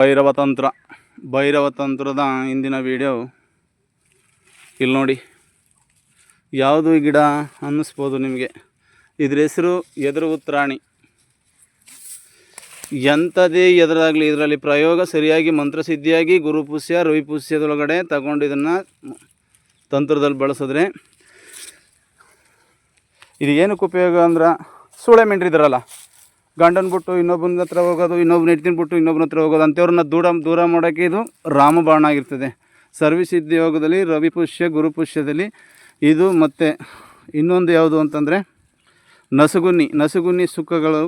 ಭೈರವ ತಂತ್ರದ ಇಂದಿನ ವಿಡಿಯೋ ಇಲ್ಲಿ ನೋಡಿ. ಯಾವುದು ಗಿಡ ಅನ್ನಿಸ್ಬೋದು ನಿಮಗೆ. ಇದ್ರ ಹೆಸರು ಎದುರು ಉತ್ರಾಣಿ. ಎಂಥದೇ ಎದುರಾಗಲಿ ಇದರಲ್ಲಿ ಪ್ರಯೋಗ ಸರಿಯಾಗಿ ಮಂತ್ರಸಿದ್ಧಿಯಾಗಿ ಗುರುಪುಷ್ಯ ರವಿಪುಷ್ಯದೊಳಗಡೆ ತಗೊಂಡು ಇದನ್ನು ತಂತ್ರದಲ್ಲಿ ಬಳಸಿದ್ರೆ ಇದು ಏನಕ್ಕೆ ಉಪಯೋಗ ಅಂದ್ರೆ, ಸೂಳೆ ಮೆಂಡ್ರಿದ್ರಲ್ಲ, ಗಂಡನ ಬಿಟ್ಟು ಇನ್ನೊಬ್ಬನ ಹತ್ರ ಹೋಗೋದು, ಇನ್ನೊಬ್ಬನ ಹೆಂಡ್ತಿನ ಬಿಟ್ಟು ಇನ್ನೊಬ್ಬನ ಹತ್ರ ಹೋಗೋದು, ಅಂಥವ್ರನ್ನ ದೂರ ಮಾಡೋಕ್ಕೆ ಇದು ರಾಮಬಾಣ ಆಗಿರ್ತದೆ. ಸರ್ವಸಿದ್ಧಿ ಯೋಗದಲ್ಲಿ ರವಿಪುಷ್ಯ ಗುರುಪುಷ್ಯದಲ್ಲಿ ಇದು. ಮತ್ತು ಇನ್ನೊಂದು ಯಾವುದು ಅಂತಂದರೆ ನಸುಗುನ್ನಿ ಸುಕ್ಕಗಳು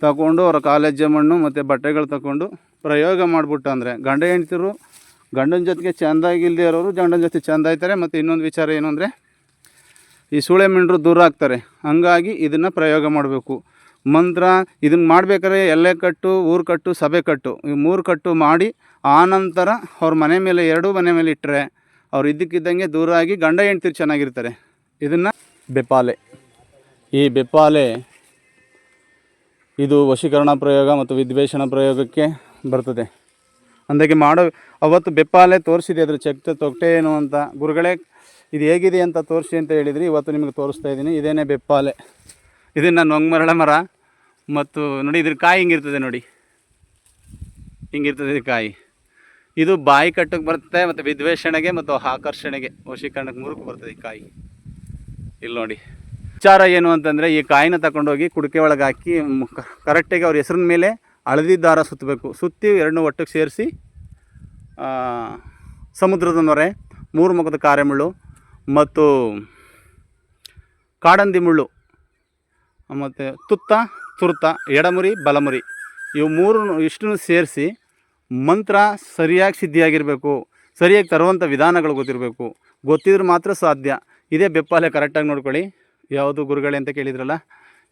ತಗೊಂಡು ಅವರ ಕಾಲೇಜ್ ಮಣ್ಣು ಮತ್ತು ಬಟ್ಟೆಗಳು ತಗೊಂಡು ಪ್ರಯೋಗ ಮಾಡಿಬಿಟ್ಟು ಅಂದರೆ ಗಂಡ ಹೆಂಡ್ತಿರು ಗಂಡನ ಜೊತೆಗೆ ಚೆಂದಾಗಿಲ್ಲದೆ ಇರೋರು ಗಂಡನ ಜೊತೆ ಚೆಂದ ಆಯ್ತಾರೆ. ಮತ್ತು ಇನ್ನೊಂದು ವಿಚಾರ ಏನು ಅಂದರೆ, ಈ ಸೂಳೆ ಮೆಂಡ್ರು ದೂರ ಆಗ್ತಾರೆ. ಹಂಗಾಗಿ ಇದನ್ನು ಪ್ರಯೋಗ ಮಾಡಬೇಕು. ಮಂತ್ರ ಇದನ್ನು ಮಾಡಬೇಕಾದ್ರೆ ಎಲ್ಲೆ ಕಟ್ಟು, ಊರು ಕಟ್ಟು, ಸಭೆ ಕಟ್ಟು, ಈ 3 ಕಟ್ಟು ಮಾಡಿ ಆನಂತರ ಅವ್ರ ಮನೆ ಮೇಲೆ 2 ಮನೆ ಮೇಲೆ ಇಟ್ಟರೆ ಅವ್ರು ಇದ್ದಕ್ಕಿದ್ದಂಗೆ ದೂರ ಆಗಿ ಗಂಡ ಹೆಂಡ್ತಿರು ಚೆನ್ನಾಗಿರ್ತಾರೆ. ಇದನ್ನು ಬೆಪ್ಪಾಲೆ. ಈ ಬೆಪ್ಪಾಲೆ ಇದು ವಶೀಕರಣ ಪ್ರಯೋಗ ಮತ್ತು ವಿದ್ವೇಷಣ ಪ್ರಯೋಗಕ್ಕೆ ಬರ್ತದೆ. ಅಂದಾಗೆ ಮಾಡೋ ಅವತ್ತು ಬೆಪ್ಪಾಲೆ ತೋರಿಸಿದೆ, ಅದ್ರ ತೊಟ್ಟೆ ಏನು ಅಂತ. ಗುರುಗಳೇ ಇದು ಹೇಗಿದೆ ಅಂತ ತೋರಿಸಿ ಅಂತ ಹೇಳಿದ್ರಿ. ಇವತ್ತು ನಿಮಗೆ ತೋರಿಸ್ತಾ ಇದ್ದೀನಿ. ಇದೇನೇ ಬೆಪ್ಪಾಲೆ. ಇದನ್ನು ನೊಂಗ್ಮರಳ ಮರ. ಮತ್ತು ನೋಡಿ ಇದ್ರ ಕಾಯಿ ಹಿಂಗಿರ್ತದೆ ನೋಡಿ, ಹಿಂಗಿರ್ತದೆ ಕಾಯಿ. ಇದು ಬಾಯಿ ಕಟ್ಟಕ್ಕೆ ಬರ್ತದೆ ಮತ್ತು ವಿದ್ವೇಷಣೆಗೆ ಮತ್ತು ಆಕರ್ಷಣೆಗೆ ವಶೀಕರಣಕ್ಕೆ 3ಕ್ಕೆ ಬರ್ತದೆ ಈ ಕಾಯಿ. ಇಲ್ಲಿ ನೋಡಿ. ವಿಚಾರ ಏನು ಅಂತಂದರೆ, ಈ ಕಾಯಿನ ತಗೊಂಡೋಗಿ ಕುಡಿಕೆ ಒಳಗೆ ಹಾಕಿ ಕರೆಕ್ಟಾಗಿ ಅವ್ರ ಹೆಸ್ರಿನ ಮೇಲೆ ಹಳದಿ ದಾರ ಸುತ್ತಬೇಕು. ಸುತ್ತಿ 2 ಒಟ್ಟಿಗೆ ಸೇರಿಸಿ ಸಮುದ್ರದ ನೊರೆ, 3 ಮುಖದ ಕಾರೆಮುಳ್ಳು ಮತ್ತು ಕಾಡಂದಿ ಮುಳ್ಳು ಮತ್ತು ತುರ್ತ ಎಡಮುರಿ ಬಲಮುರಿ, ಇವು 3 ಇಷ್ಟನ್ನು ಸೇರಿಸಿ ಮಂತ್ರ ಸರಿಯಾಗಿ ಸಿದ್ಧಿಯಾಗಿರಬೇಕು. ಸರಿಯಾಗಿ ತರುವಂಥ ವಿಧಾನಗಳು ಗೊತ್ತಿದ್ರೆ ಮಾತ್ರ ಸಾಧ್ಯ. ಇದೇ ಬೆಪ್ಪಾಲೆ. ಕರೆಕ್ಟಾಗಿ ನೋಡ್ಕೊಳ್ಳಿ. ಯಾವುದು ಗುರುಗಳೇ ಅಂತ ಕೇಳಿದ್ರಲ್ಲ,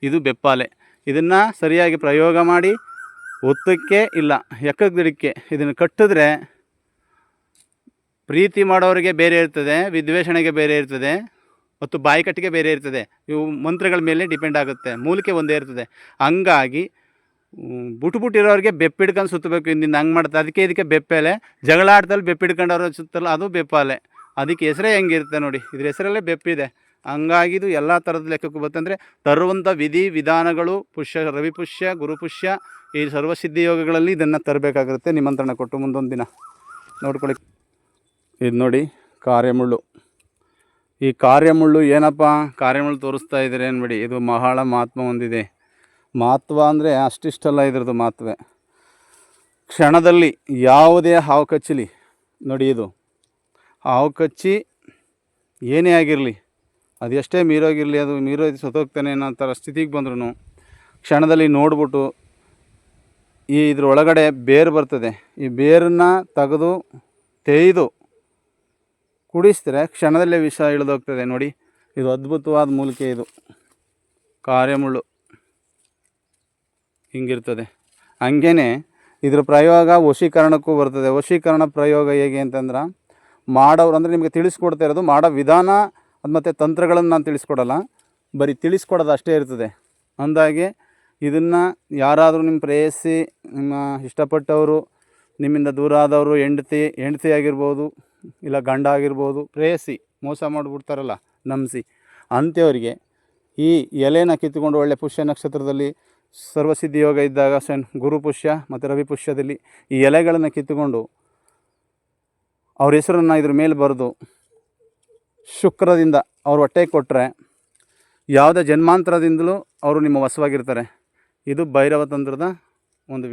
ಇದು ಬೆಪ್ಪಾಲೆ. ಇದನ್ನು ಸರಿಯಾಗಿ ಪ್ರಯೋಗ ಮಾಡಿ ಒತ್ತಕ್ಕೆ ಇಲ್ಲ ಎಕ್ಕಕ್ಕೆ ದಿಡಕ್ಕೆ ಇದನ್ನು ಕಟ್ಟಿದ್ರೆ ಪ್ರೀತಿ ಮಾಡೋರಿಗೆ ಬೇರೆ ಇರ್ತದೆ, ವಿದ್ವೇಷಣೆಗೆ ಬೇರೆ ಇರ್ತದೆ, ಮತ್ತು ಬಾಯಿ ಕಟ್ಟಿಗೆ ಬೇರೆ ಇರ್ತದೆ. ಇವು ಮಂತ್ರಗಳ ಮೇಲೆ ಡಿಪೆಂಡ್ ಆಗುತ್ತೆ. ಮೂಲಿಕೆ ಒಂದೇ ಇರ್ತದೆ. ಹಂಗಾಗಿ ಬುಟ್ಟಿರೋರಿಗೆ ಬೆಪ್ಪಿಡ್ಕೊಂಡು ಸುತ್ತಬೇಕು. ಇಂದಿಂದ ಹಂಗೆ ಮಾಡ್ತಾರೆ. ಅದಕ್ಕೆ ಇದಕ್ಕೆ ಬೆಪ್ಪೆಲೆ. ಜಗಳ ಆಡ್ದಲ್ಲಿ ಬೆಪ್ಪಿಡ್ಕೊಂಡವ್ರು ಸುತ್ತಲ್ಲ, ಅದು ಬೆಪ್ಪಾಲೆ. ಅದಕ್ಕೆ ಹೆಸರೇ ಹೆಂಗಿರುತ್ತೆ ನೋಡಿ. ಇದ್ರ ಹೆಸರಲ್ಲೇ ಬೆಪ್ಪಿದೆ. ಹಂಗಾಗಿದು ಎಲ್ಲ ಥರದ ಲೆಕ್ಕಕ್ಕೂ ಬರ್ತಂದರೆ ತರುವಂಥ ವಿಧಿ ವಿಧಾನಗಳು ರವಿಪುಷ್ಯ ಗುರುಪುಷ್ಯ ಈ ಸರ್ವಸಿದ್ಧಿ ಯೋಗಗಳಲ್ಲಿ ಇದನ್ನು ತರಬೇಕಾಗುತ್ತೆ. ನಿಮಂತ್ರಣ ಕೊಟ್ಟು ಮುಂದೊಂದು ದಿನ ನೋಡ್ಕೊಳ್ಳಿ. ಇದು ನೋಡಿ ಕಾರ್ಯಮುಳ್ಳು. ಈ ಕಾರ್ಯಮುಳ್ಳು ಏನಪ್ಪ, ಕಾರ್ಯಮುಳ್ಳು ತೋರಿಸ್ತಾ ಇದ್ದಾರೆ ಅನ್ಬೇಡಿ. ಇದು ಬಹಳ ಮಹತ್ವ ಹೊಂದಿದೆ. ಮಹತ್ವ ಅಂದರೆ ಅಷ್ಟಿಷ್ಟಲ್ಲ ಇದ್ರದ್ದು ಮಹತ್ವ. ಕ್ಷಣದಲ್ಲಿ ಯಾವುದೇ ಹಾವು ಕಚ್ಚಲಿ ನೋಡಿ, ಇದು ಹಾವು ಕಚ್ಚಿ ಏನೇ ಆಗಿರಲಿ, ಅದೆಷ್ಟೇ ಮೀರೋಗಿರಲಿ, ಅದು ಮೀರೋದು ಸತ್ತೋಗ್ತಾನೆ ಅನ್ನೋ ಥರ ಸ್ಥಿತಿಗೆ ಬಂದ್ರೂ ಕ್ಷಣದಲ್ಲಿ ನೋಡ್ಬಿಟ್ಟು ಇದ್ರೊಳಗಡೆ ಬೇರು ಬರ್ತದೆ. ಈ ಬೇರನ್ನು ತೆಗೆದು ತೇಯ್ದು ಕುಡಿಸಿದ್ರೆ ಕ್ಷಣದಲ್ಲೇ ವಿಷ ಇಳಿದೋಗ್ತದೆ ನೋಡಿ. ಇದು ಅದ್ಭುತವಾದ ಮೂಲಿಕೆ. ಇದು ಕಾರ್ಯಮುಳ್ಳು ಹಿಂಗಿರ್ತದೆ. ಹಂಗೇ ಇದ್ರ ಪ್ರಯೋಗ ವಶೀಕರಣಕ್ಕೂ ಬರ್ತದೆ. ವಶೀಕರಣ ಪ್ರಯೋಗ ಹೇಗೆ ಅಂತಂದ್ರೆ, ಮಾಡೋರು ಅಂದರೆ ನಿಮಗೆ ತಿಳಿಸ್ಕೊಡ್ತಾ ಇರೋದು ಮಾಡೋ ವಿಧಾನ ಮತ್ತು ತಂತ್ರಗಳನ್ನು ನಾನು ತಿಳಿಸ್ಕೊಡಲ್ಲ, ಬರೀ ತಿಳಿಸ್ಕೊಡೋದು ಅಷ್ಟೇ ಇರ್ತದೆ. ಅಂದಾಗೆ ಇದನ್ನು ಯಾರಾದರೂ ನಿಮ್ಮ ಪ್ರೇಯಸಿ, ನಿಮ್ಮ ಇಷ್ಟಪಟ್ಟವರು, ನಿಮ್ಮಿಂದ ದೂರ ಆದವರು, ಹೆಂಡತಿ ಆಗಿರ್ಬೋದು, ಇಲ್ಲ ಗಂಡ ಆಗಿರ್ಬೋದು, ಪ್ರೇಯಸಿ ಮೋಸ ಮಾಡಿಬಿಡ್ತಾರಲ್ಲ ನಂಬಿಸಿ, ಅಂಥವರಿಗೆ ಈ ಎಲೆನ ಕಿತ್ತುಕೊಂಡು ಒಳ್ಳೆ ಪುಷ್ಯ ನಕ್ಷತ್ರದಲ್ಲಿ ಸರ್ವಸಿದ್ಧಿ ಯೋಗ ಇದ್ದಾಗ ಗುರುಪುಷ್ಯ ಮತ್ತು ರವಿಪುಷ್ಯದಲ್ಲಿ ಈ ಎಲೆಗಳನ್ನು ಕಿತ್ತುಕೊಂಡು ಅವ್ರ ಹೆಸರನ್ನು ಇದ್ರ ಮೇಲೆ ಬರೆದು ಶುಕ್ರದಿಂದ ಅವ್ರ ಹೊಟ್ಟೆಗೆ ಕೊಟ್ಟರೆ ಯಾವುದೇ ಜನ್ಮಾಂತರದಿಂದಲೂ ಅವರು ನಿಮ್ಮ ವಶವಾಗಿರ್ತಾರೆ. ಇದು ಭೈರವ ತಂತ್ರದ ಒಂದು